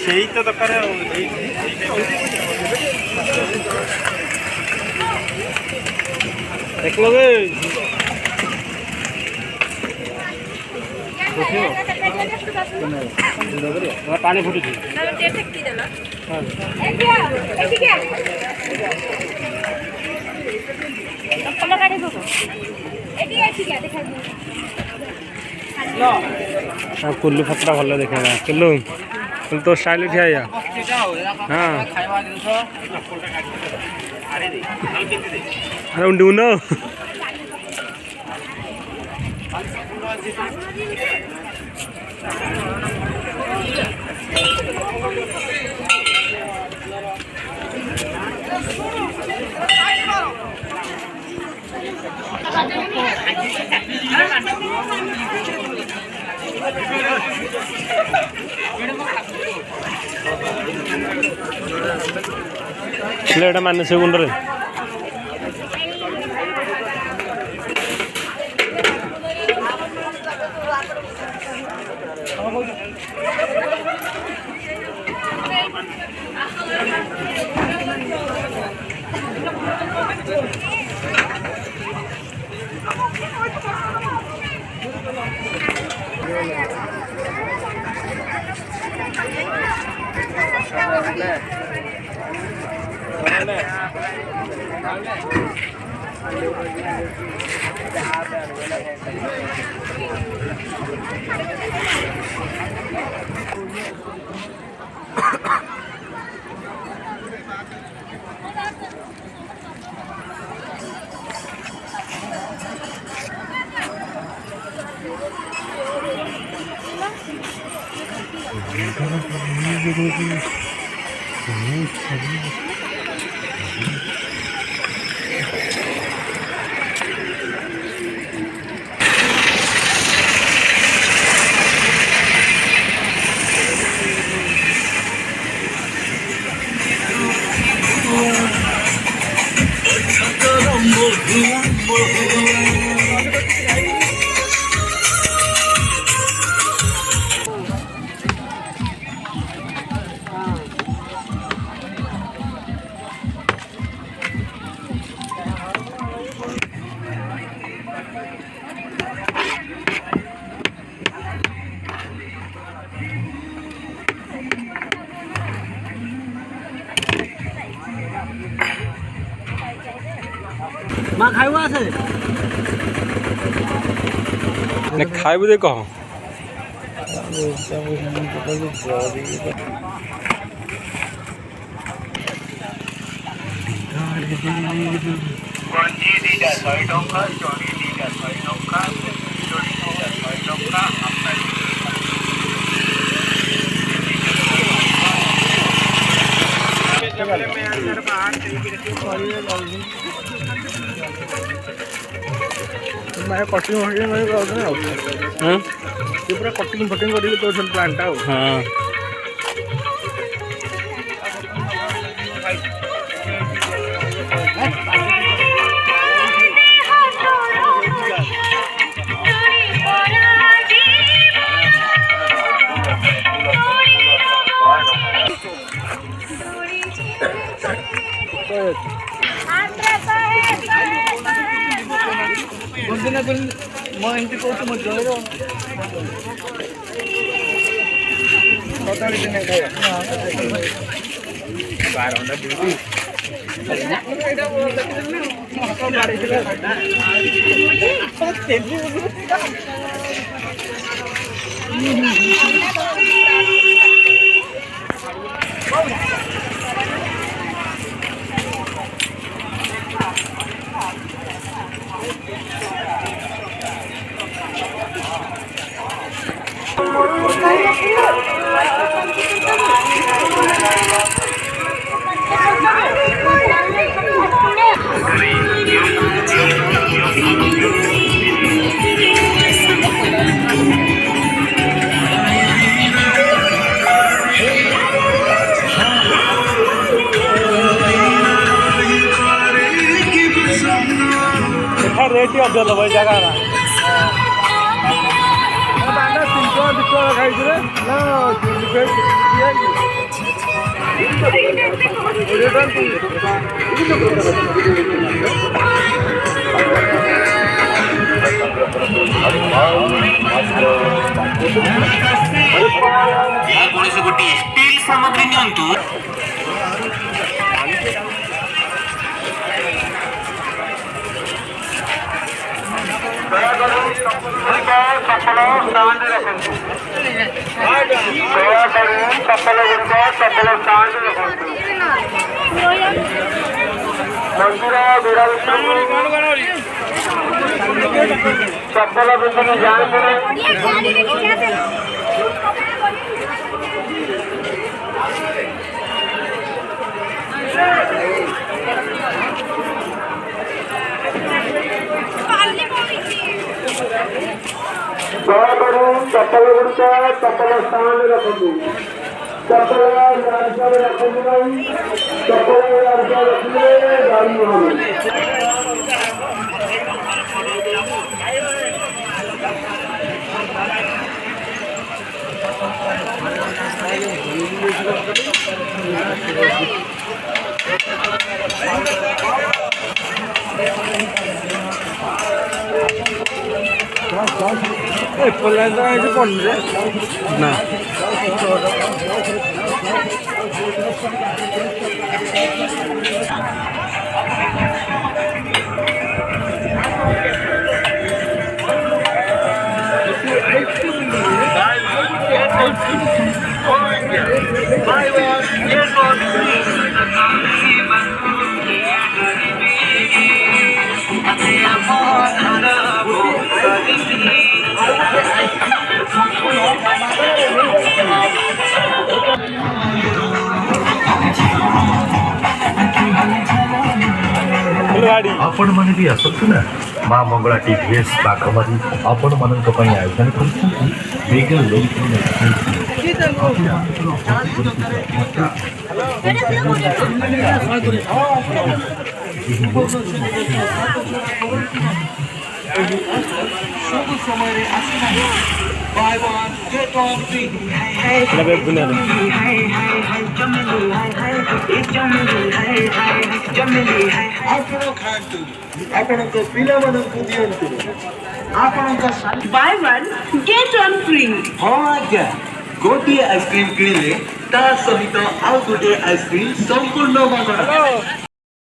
সেই তো দরকার দেখলো পানি ফুটেছে कुल्लू फतरा भल देखेगा कुल्लू तो स्टाइल उठिया हाँ अरे उंडी उन मानस गुंडे माँ खाइबो आसे ने खाइबो दे कह गंजी दीटा 100 टका चोरी दीटा 100 टका चोरी दीटा 100 टका आपना जबले में अंदर बाहर मैं कटिंग फटिंग हाँ पूरा कटिंग फटिंग कर तो प्लांट हाँ मैं कौन मत जाएगा 12 रेट अधिक दब जगार खाई गोटे स्टील सामग्री नियंतु चप्पल बिंदु चप्पल गुड़िका चप्पल स्थान रखु चप्पल रखु चप्पल रखिए गाड़ी ना आपण माने भी आसतु ना माँ मंगला टीवीएस बाघमारी आपण मानक पई आयोजन करछथि वेगल लोक Buy one, get one free. हाँ आज्ञा गोटे आइसक्रीम किणिले ता सहित आउ गोटे आइसक्रीम संपूर्ण मागणा।